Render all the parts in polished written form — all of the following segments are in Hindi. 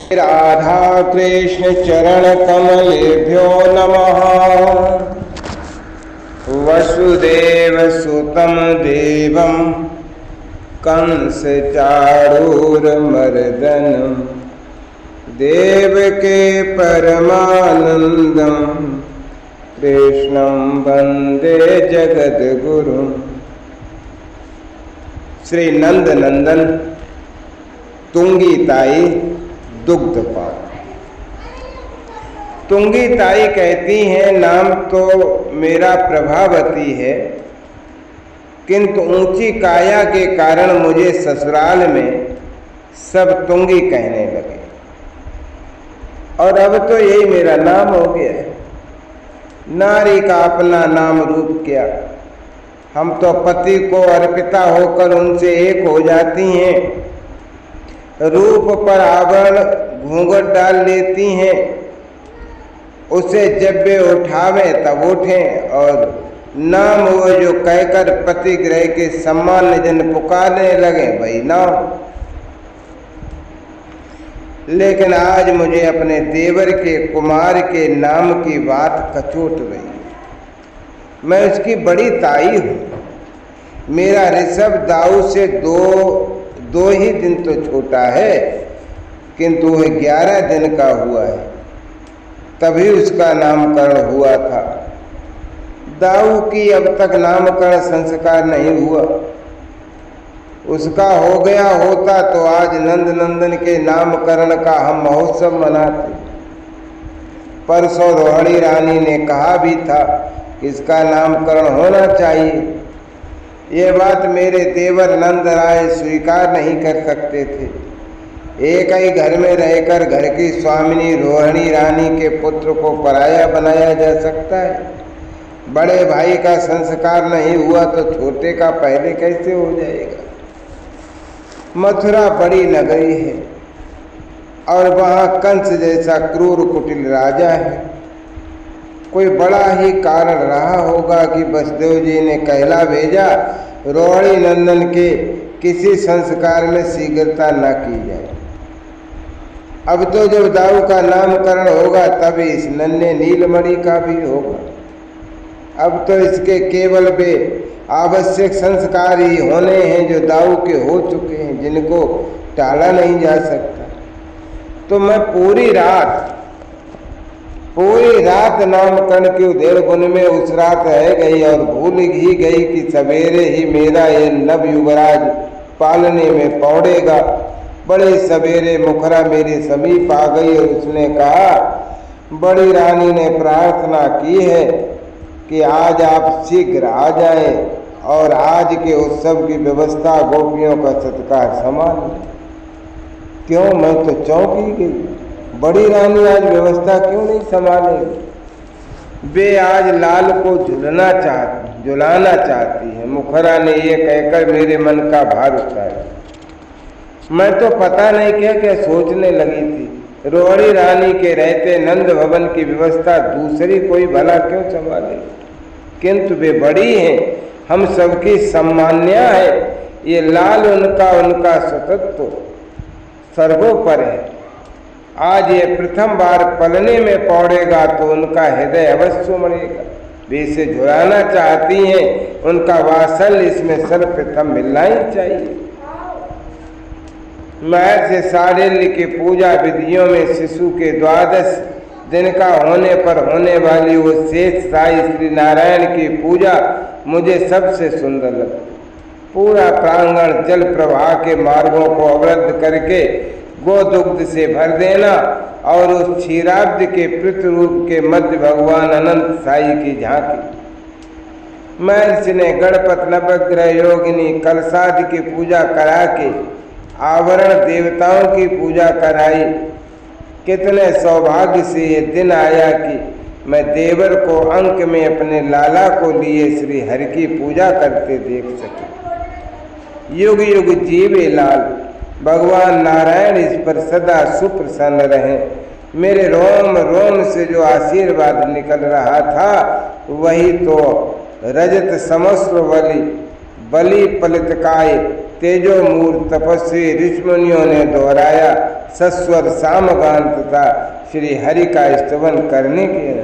राधा कृष्ण चरण कमलेभ्यो नमः। वसुदेव सुतं देवं कंस चाणूरमर्दनं देवके परमानंदं कृष्णं वंदे जगद्गुरुं। श्री नंद नंदन तुंगी ताई दुग्धपान। तुंगी ताई कहती हैं, नाम तो मेरा प्रभावती है, किंतु ऊंची काया के कारण मुझे ससुराल में सब तुंगी कहने लगे और अब तो यही मेरा नाम हो गया है। नारी का अपना नाम रूप क्या, हम तो पति को अर्पिता होकर उनसे एक हो जाती हैं, रूप पर आवरण घूंघट डाल लेती हैं, उसे जब वे उठावे तब उठें और नाम वो जो कहकर पति ग्रह के सम्मान जन पुकारने लगे वही नाम। लेकिन आज मुझे अपने देवर के कुमार के नाम की बात कचोट रही है। मैं उसकी बड़ी ताई हूँ। मेरा ऋषभ दाऊ से दो ही दिन तो छोटा है, किंतु वह 11 दिन का हुआ है, तभी उसका नामकरण हुआ था। दाऊ की अब तक नामकरण संस्कार नहीं हुआ। उसका हो गया होता तो आज नंद नंदन के नामकरण का हम महोत्सव मनाते। परसों रोहिणी रानी ने कहा भी था कि इसका नामकरण होना चाहिए। ये बात मेरे देवर नंद राय स्वीकार नहीं कर सकते थे। एक ही घर में रहकर घर की स्वामिनी रोहिणी रानी के पुत्र को पराया बनाया जा सकता है? बड़े भाई का संस्कार नहीं हुआ तो छोटे का पहले कैसे हो जाएगा? मथुरा बड़ी नगरी है और वहाँ कंस जैसा क्रूर कुटिल राजा है। कोई बड़ा ही कारण रहा होगा कि वसुदेव जी ने कहला भेजा रोहिणी नंदन के किसी संस्कार में शीघ्रता न की जाए। अब तो जब दाऊ का नामकरण होगा तभी इस नन्हे नीलमणि का भी होगा। अब तो इसके केवल वे आवश्यक संस्कार ही होने हैं जो दाऊ के हो चुके हैं, जिनको टाला नहीं जा सकता। तो मैं पूरी रात नामकरण की उधेड़ बुन में उस रात रह गई और भूल ही गई कि सवेरे ही मेरा ये नव युवराज पालने में पौड़ेगा। बड़े सवेरे मुखरा मेरे समीप आ गई और उसने कहा, बड़ी रानी ने प्रार्थना की है कि आज आप शीघ्र आ जाएं और आज के उत्सव की व्यवस्था गोपियों का सत्कार संभालें। क्यों, मैं तो चौंक ही गई। बड़ी रानी आज व्यवस्था क्यों नहीं संभालेगी? वे आज लाल को झुलाना चाहती है। मुखरा ने ये कहकर मेरे मन का भार उतारा। मैं तो पता नहीं क्या सोचने लगी थी। रोहिणी रानी के रहते नंद भवन की व्यवस्था दूसरी कोई भला क्यों संभालेगी? किंतु वे बड़ी हैं, हम सबकी सम्मान्या है। ये लाल उनका स्वतंत्र सर्वोपर है। आज ये प्रथम बार पलने में पौड़ेगा तो उनका हृदय अवश्य मरेगा। वे इसे झुलाना चाहती हैं, उनका वात्सल्य इसमें सर्वप्रथम मिलना ही चाहिए। महर्षि शांडिल्य की पूजा विधियों में शिशु के 12 दिन का होने पर होने वाली वो शेष साई श्री नारायण की पूजा मुझे सबसे सुंदर लगती। पूरा प्रांगण जल प्रवाह के मार्गों को अवरुद्ध करके गोदुग्ध से भर देना और उस क्षीराब्द के प्रतिरूप के मध्य भगवान अनंत साई की झांकी। महर्षि ने गणपत नवग्रह योगिनी कलशादि की पूजा करा के आवरण देवताओं की पूजा कराई। कितने सौभाग्य से ये दिन आया कि मैं देवर को अंक में अपने लाला को लिए श्री हरि की पूजा करते देख सके। युग युग जीवे लाल, भगवान नारायण इस पर सदा सुप्रसन्न रहे। मेरे रोम रोम से जो आशीर्वाद निकल रहा था वही तो रजत समस्व बलि पलितकाय तेजोमूर्त तपस्वी ऋषिमुनियों ने दोहराया सस्वर सामगान तथा श्री हरि का स्तवन करने के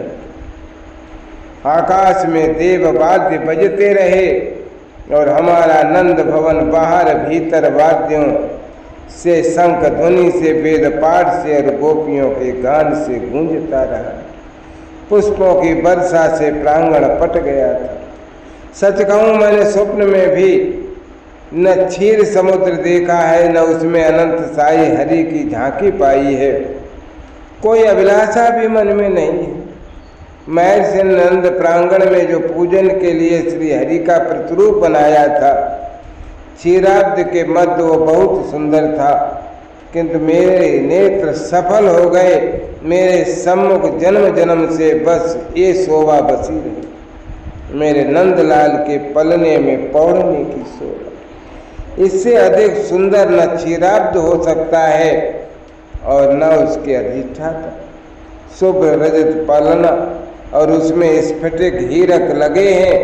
आकाश में देव वाद्य बजते रहे और हमारा नंद भवन बाहर भीतर वाद्यों से, शंख ध्वनि से, वेद पाठ से और गोपियों के गान से गूंजता रहा। पुष्पों की वर्षा से प्रांगण पट गया था। सच कहूं, मैंने स्वप्न में भी न क्षीर समुद्र देखा है, न उसमें अनंत साई हरि की झांकी पाई है। कोई अभिलाषा भी मन में नहीं है। महर्षि नंद प्रांगण में जो पूजन के लिए श्री हरि का प्रतिरूप बनाया था, क्षीराब्द के मध्य वो बहुत सुंदर था, किंतु मेरे नेत्र सफल हो गए। मेरे सम्मुख जन्म जन्म से बस ये शोभा बसी रही, मेरे नंदलाल के पलने में पौड़ने की शोभा। इससे अधिक सुंदर न क्षीराब्द हो सकता है और न उसके अधिष्ठाता। शुभ्र रजत पलना और उसमें स्फटिक हीरक लगे हैं,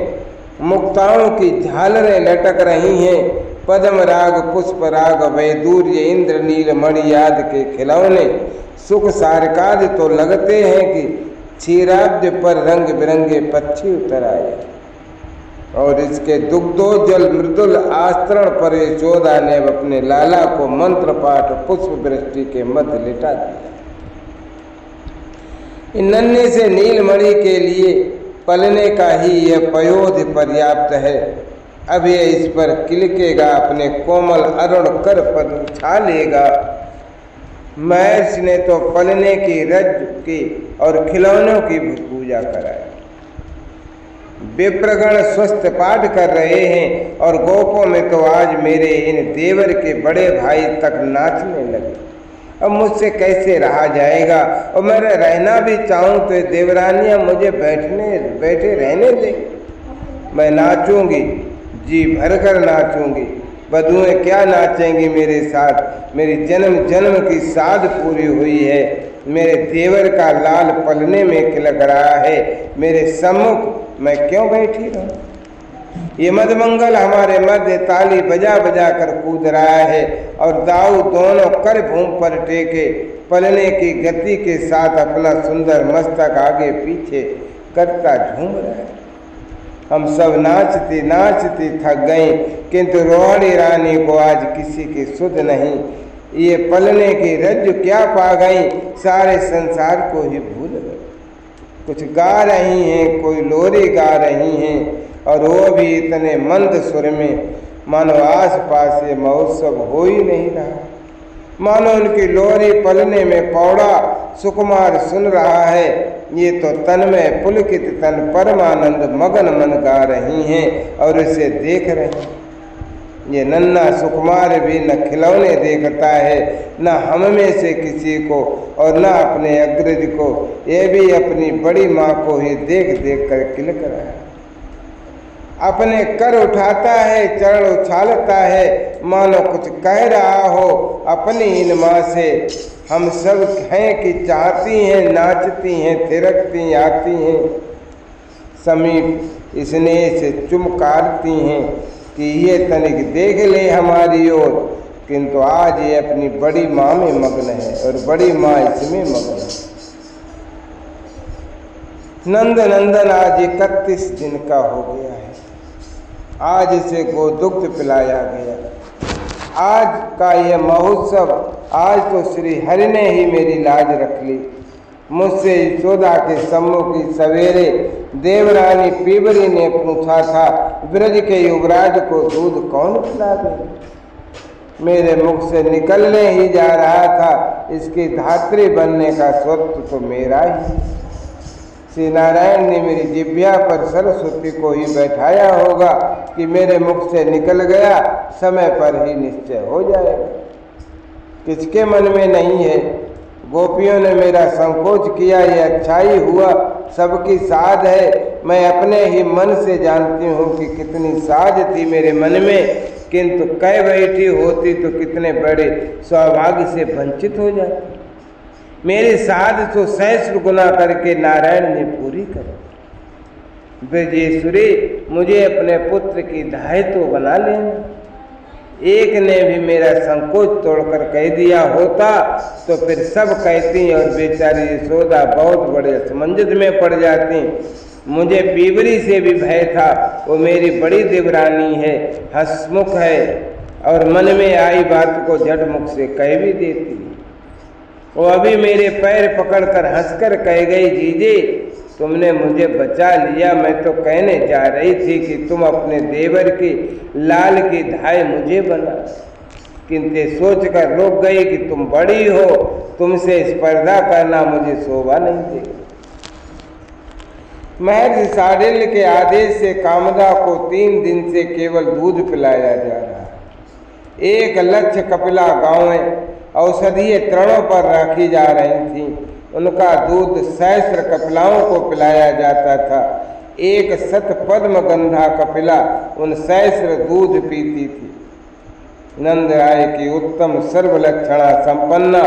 मुक्ताओं की झालरें लटक रही हैं, पद्म राग, पुष्प राग, वैदूर्य, इंद्र नील मणि आदि के खिलौने, सुख सारकाद तो लगते हैं कि क्षीराब्द पर रंग बिरंगे पक्षी उतर आए। और इसके दुग्धोज्जल मृदुल आस्तरण पर यशोदा ने अपने लाला को मंत्र पाठ पुष्प वृष्टि के मध्य लिटा दिया। नन्हे से नीलमणि के लिए पलने का ही यह पयोध पर्याप्त है। अब ये इस पर किलकेगा, अपने कोमल अरुण कर पर उछा लेगा। महर्षि ने तो पलने की, रज की और खिलौनों की पूजा कराई। विप्रगण स्वस्थ पाठ कर रहे हैं और गोपों में तो आज मेरे इन देवर के बड़े भाई तक नाचने लगे। अब मुझसे कैसे रहा जाएगा, और मैं रहना भी चाहूँ तो देवरानियाँ मुझे बैठे रहने दें। मैं नाचूंगी, जी भरकर नाचूंगी। बधुएं क्या नाचेंगी मेरे साथ। मेरी जन्म जन्म की साध पूरी हुई है। मेरे देवर का लाल पलने में खिलक रहा है, मेरे सम्मुख मैं क्यों बैठी रहूं। ये मधुमंगल हमारे मध्य ताली बजा बजा कर कूद रहा है और दाऊ दोनों कर भूमि पर टेके पलने की गति के साथ अपना सुंदर मस्तक आगे पीछे करता झूम रहा है। हम सब नाचती नाचती थक गई, किंतु रोहिणी रानी को आज किसी की सुध नहीं। ये पलने की रज्जु क्या पा गई, सारे संसार को ही भूल गए। कुछ गा रही हैं, कोई लोरी गा रही हैं, और वो भी इतने मंद सुर में, मानो आस पास ये महोत्सव हो ही नहीं रहा। मानो उनकी लोरी पलने में पौड़ा सुकुमार सुन रहा है। ये तो तन में पुलकित तन परमानंद मगन मन गा रही हैं और इसे देख रहे हैं। ये नन्हा सुकुमार भी न खिलौने देखता है, न हम में से किसी को, और न अपने अग्रज को। ये भी अपनी बड़ी माँ को ही देख देख कर किलक रहा है। अपने कर उठाता है, चरण उछालता है, मानो कुछ कह रहा हो अपनी इन माँ से। हम सब हैं कि चाहती हैं, नाचती हैं, थिरकती आती हैं, समीप स्नेह से चुमकारती हैं कि ये तनिक देख ले हमारी ओर। किंतु आज ये अपनी बड़ी माँ में मग्न है और बड़ी माँ इसमें मग्न है। नंद नंदन आज 31 दिन का हो गया है। आज इसे गोदुग्ध पिलाया गया। आज का यह महोत्सव, आज तो श्री हरि ने ही मेरी लाज रख ली। मुझसे यशोदा के सम्मुख की सवेरे देवरानी पीबरी ने पूछा था, ब्रज के युवराज को दूध कौन पिलावे। मेरे मुख से निकलने ही जा रहा था, इसकी धात्री बनने का स्वत्व तो मेरा ही। श्री नारायण ने मेरी जिह्वा पर सरस्वती को ही बैठाया होगा कि मेरे मुख से निकल गया, समय पर ही निश्चय हो जाएगा। किसके मन में नहीं है। गोपियों ने मेरा संकोच किया, ये अच्छा ही हुआ, सबकी साध है। मैं अपने ही मन से जानती हूँ कि कितनी साध थी मेरे मन में, किंतु कह बैठी होती तो कितने बड़े सौभाग्य से वंचित हो जाती। मेरी साध तो सहस्र गुना करके नारायण ने पूरी करी। ब्रजेश्वरी, मुझे अपने पुत्र की दायित्व बना लेना। एक ने भी मेरा संकोच तोड़कर कह दिया होता तो फिर सब कहती और बेचारी यशोदा बहुत बड़े असमंजस में पड़ जाती। मुझे पीवरी से भी भय था, वो मेरी बड़ी देवरानी है, हंसमुख है और मन में आई बात को झट मुख से कह भी देती। वो अभी मेरे पैर पकड़कर हंसकर कह गई, जीजे तुमने मुझे बचा लिया, मैं तो कहने जा रही थी कि तुम अपने देवर की लाल की धाय मुझे बना, किंतु सोचकर रुक गई कि तुम बड़ी हो, तुमसे स्पर्धा करना मुझे शोभा नहीं देगा। महर्षि शांडिल्य के आदेश से कामदा को 3 दिन से केवल दूध पिलाया जा रहा है। 1 लक्ष कपिला गांवें औषधीय तृणों पर रखी जा रही थीं। उनका दूध सहस्र कपिलाओं को पिलाया जाता था। 1 शत पद्म गंधा कपिला उन सहस्र दूध पीती थी। नंद राय की उत्तम सर्वलक्षणा संपन्ना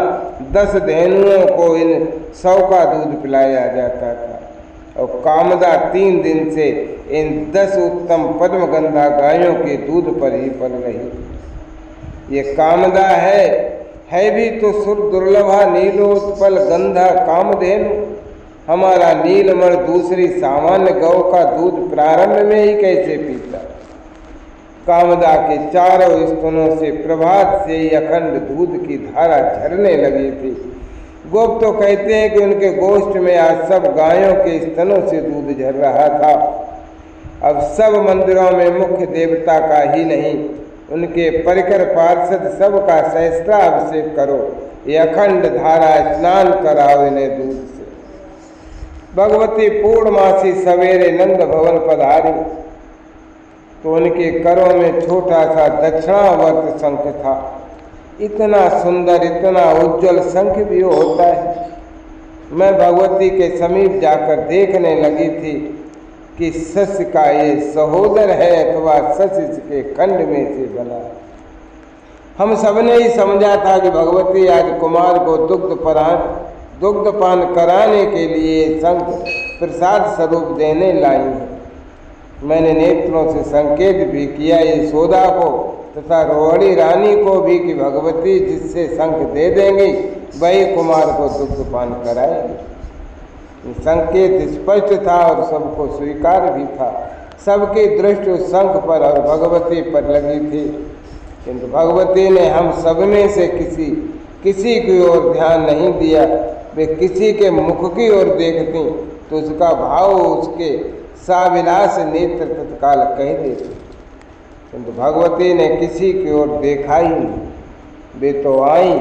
10 धेनुओं को इन 100 का दूध पिलाया जाता था और कामदा 3 दिन से इन 10 उत्तम पद्मगंधा गायों के दूध पर ही पल रही थी। ये कामदा है भी तो सुर दुर्लभा नीलोत्पल गंधा कामधेनु। हमारा नीलमण दूसरी सामान्य गौ का दूध प्रारंभ में ही कैसे पीता। कामदा के चारों स्तनों से प्रभात से ही अखंड दूध की धारा झरने लगी थी। गोप तो कहते हैं कि उनके गोष्ठ में आज सब गायों के स्तनों से दूध झर रहा था। अब सब मंदिरों में मुख्य देवता का ही नहीं, उनके परिकर पार्षद सब का सहस्राभिषेक करो, ये अखंड धारा स्नान कराओ इन्हें दूध से। भगवती पूर्णमासी सवेरे नंद भवन पधारी तो उनके करों में छोटा सा दक्षिणावर्त शंख था। इतना सुंदर इतना उज्जवल शंख भी होता है। मैं भगवती के समीप जाकर देखने लगी थी कि सस का ये सहोदर है अथवा सस इसके खंड में से बना। हम सबने ही समझा था कि भगवती आज कुमार को दुग्धपान कराने के लिए शंख प्रसाद स्वरूप देने लाई है। मैंने नेत्रों से संकेत भी किया यशोदा को तथा रोहिणी रानी को भी कि भगवती जिससे शंख दे देंगी वही कुमार को दुग्धपान कराएगी। संकेत स्पष्ट था और सबको स्वीकार भी था। सबकी दृष्टि उस शंख पर और भगवती पर लगी थी, किंतु भगवती ने हम सब में से किसी की ओर ध्यान नहीं दिया। वे किसी के मुख की ओर देखती तो उसका भाव उसके साविलास नेत्र तत्काल कह देते, किंतु भगवती ने किसी की ओर देखा ही नहीं। वे तो आई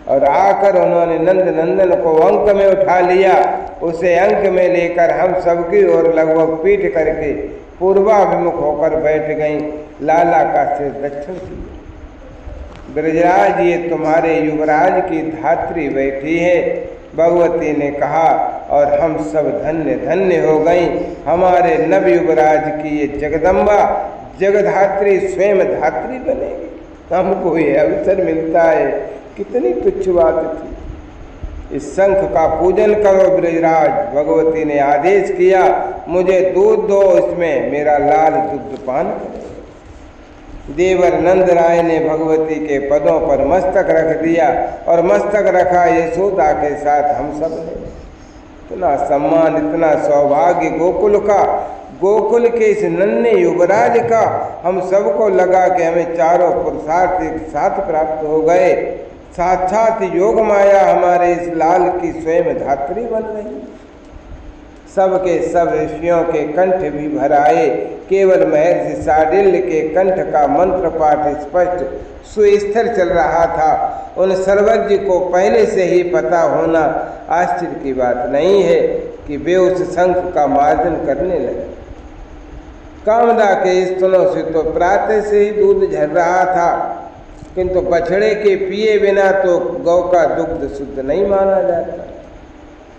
और आकर उन्होंने नंद नंदन को अंक में उठा लिया। उसे अंक में लेकर हम सबकी ओर लगभग पीठ करके पूर्वाभिमुख होकर बैठ गईं। लाला का सिर दक्षिण किया। ब्रजराज ये तुम्हारे युवराज की धात्री बैठी है, भगवती ने कहा, और हम सब धन्य धन्य हो गई। हमारे नव युवराज की ये जगदम्बा जगधात्री स्वयं धात्री बनेगी। हमको ये अवसर मिलता है, कितनी तुच्छ बात थी। इस शंख का पूजन करो ब्रजराज, भगवती ने आदेश किया। मुझे दूध दो, इसमें मेरा लाल दुग्धपान करे। देवर नंद राय ने भगवती के पदों पर मस्तक रख दिया और मस्तक रखा यशोदा के साथ हम सब ने। इतना सम्मान इतना सौभाग्य गोकुल का, गोकुल के इस नन्हे युवराज का हम सबको लगा कि हमें चारों पुरुषार्थ एक साथ प्राप्त हो गए। साक्षात योग माया हमारे इस लाल की स्वयं धात्री बन रही। सबके सब ऋषियों के कंठ भी भर आए। केवल महर्षि शांडिल्य के कंठ का मंत्र पाठ स्पष्ट सुस्थिर चल रहा था। उन सर्वज्ञ को पहले से ही पता होना आश्चर्य की बात नहीं है कि वे उस शंख का मार्जन करने लगे। कामदा के स्तनों से तो प्रातः से ही दूध झर रहा था, किंतु बछड़े के पिए बिना तो गौ का दुग्ध शुद्ध नहीं माना जाता।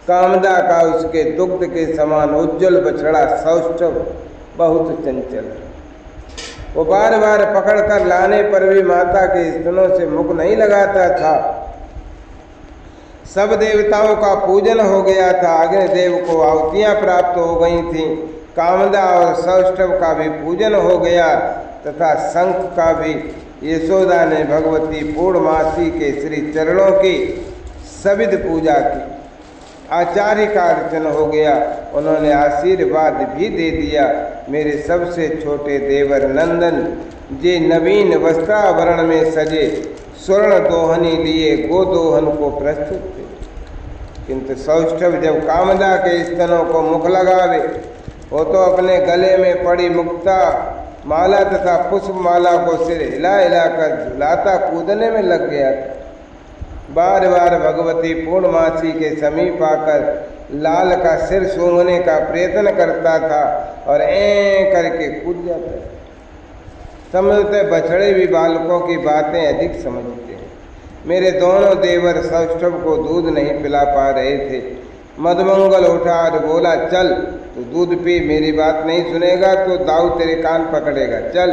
कामदा का उसके दुग्ध के समान उज्जवल बछड़ा सौष्ठव बहुत चंचल है। वो बार बार पकड़कर लाने पर भी माता के स्तनों से मुख नहीं लगाता था। सब देवताओं का पूजन हो गया था। अग्निदेव को आहुतियाँ प्राप्त हो गई थीं। कामदा और सौष्ठव का भी पूजन हो गया तथा शंख का भी यशोदा ने भगवती पूर्णमासी के श्री चरणों की सविध पूजा की। आचार्य का अर्चन हो गया। उन्होंने आशीर्वाद भी दे दिया। मेरे सबसे छोटे देवर नंदन जे नवीन वस्त्रावरण में सजे स्वर्ण दोहनी लिए गोदोहन को प्रस्तुत थे। किंतु सौष्ठव जब कामदा के स्तनों को मुख लगावे, वो तो अपने गले में पड़ी मुक्ता माला तथा पुष्प माला को सिर हिला हिलाकर झुलाता कूदने में लग गया था। बार बार भगवती पूर्णमासी के समीप आकर लाल का सिर सूंघने का प्रयत्न करता था और करके कूद जाता था। समझते बछड़े भी बालकों की बातें अधिक समझते हैं। मेरे दोनों देवर सौष्ठव को दूध नहीं पिला पा रहे थे। मधुमंगल उठा और बोला, चल तू दूध पी, मेरी बात नहीं सुनेगा तो दाऊ तेरे कान पकड़ेगा, चल।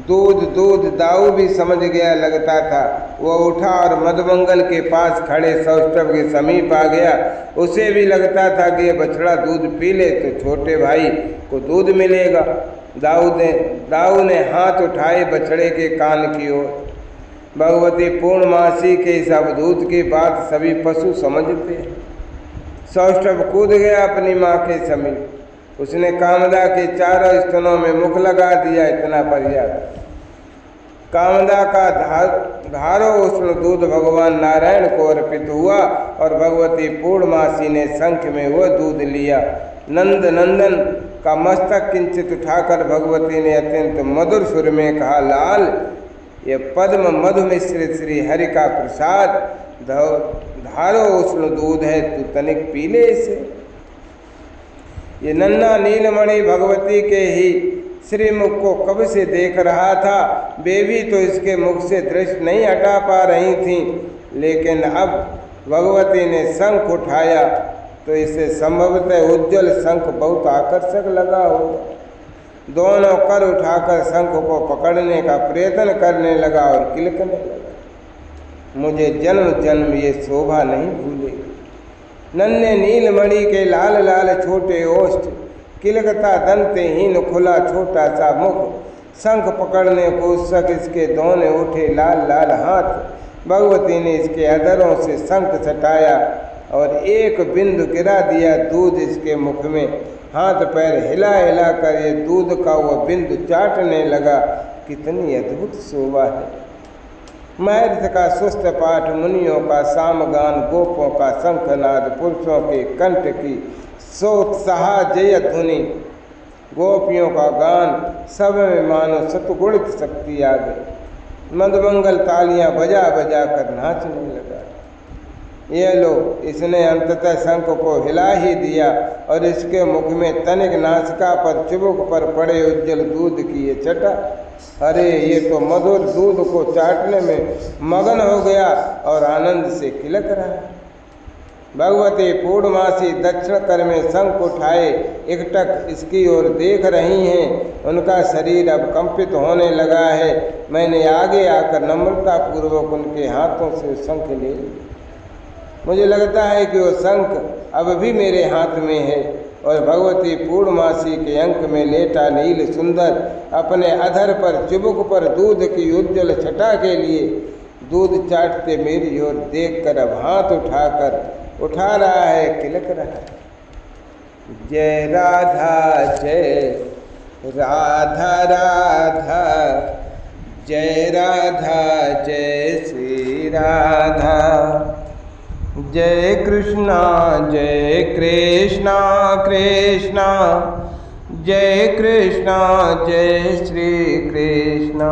दूध दूध दाऊ भी समझ गया लगता था। वह उठा और मधुमंगल के पास खड़े सौष्ठव के समीप आ गया। उसे भी लगता था कि ये बछड़ा दूध पी ले तो छोटे भाई को दूध मिलेगा। दाऊ ने हाथ उठाए बछड़े के कान की ओर। भगवती पूर्णमासी के इस अवधूत की बात सभी पशु समझते। सौष्ठव कूद गया अपनी माँ के समीप। उसने कामदा के चारों स्तनों में मुख लगा दिया। इतना पर्याप्त। कामदा का धारो उष्ण दूध भगवान नारायण को अर्पित हुआ और भगवती पूर्णमासी ने शंख में वह दूध लिया। नंदन का मस्तक किंचित उठाकर भगवती ने अत्यंत मधुर सुर में कहा, लाल, ये पद्म मधु मिश्रित श्री हरि का प्रसाद धारो उष्ण दूध है, तू तनिक पी ले इसे। ये नन्ना नीलमणि भगवती के ही श्रीमुख को कब से देख रहा था। बेबी तो इसके मुख से दृष्टि नहीं हटा पा रही थी, लेकिन अब भगवती ने शंख उठाया तो इसे संभवतः उज्जवल शंख बहुत आकर्षक लगा होगा। दोनों कर उठाकर शंख को पकड़ने का प्रयत्न करने लगा और किलकने लगा। मुझे जन्म जन्म ये शोभा नहीं भूलेगी। नन्हे नीलमणि के लाल लाल छोटे ओष्ठ, किलकता दंतहीन खुला छोटा सा मुख, शंख पकड़ने को उत्सुक इसके दोनों उठे लाल लाल हाथ। भगवती ने इसके अधरों से शंख सटाया और एक बिंदु गिरा दिया दूध इसके मुख में। हाथ पैर हिला हिला कर ये दूध का वह बिंदु चाटने लगा। कितनी अद्भुत शोभा है। महर्ष का सुस्त पाठ, मुनियों का सामगान, गोपों का शंखनाद, पुरुषों के कंठ की सोत्साह जय ध्वनि, गोपियों का गान, सब में मानो सतगुणित शक्ति आ गई। मधुमंगल तालियां बजा बजा कर नाचने लगा। ये लो, इसने अंततः शंख को हिला ही दिया और इसके मुख में तनिक नासिका पर चुबुक पर पड़े उज्जवल दूध की ये चटा। अरे, ये तो मधुर दूध को चाटने में मगन हो गया और आनंद से किलक रहा है। भगवती पूर्णमासी दक्षिण कर में शंख उठाए एकटक इसकी ओर देख रही हैं। उनका शरीर अब कंपित होने लगा है। मैंने आगे आकर नम्रता पूर्वक उनके हाथों से शंख ले लिया। मुझे लगता है कि वो शंख अब भी मेरे हाथ में है और भगवती पूर्णमासी के अंक में लेटा नील सुंदर अपने अधर पर चुबुक पर दूध की उज्जवल छटा के लिए दूध चाटते मेरी ओर देखकर अब हाथ उठा रहा है, किलक रहा है। जय राधा जय राधा राधा, जय राधा जय श्री राधा, जय कृष्णा कृष्णा, जय कृष्णा जय श्री कृष्णा।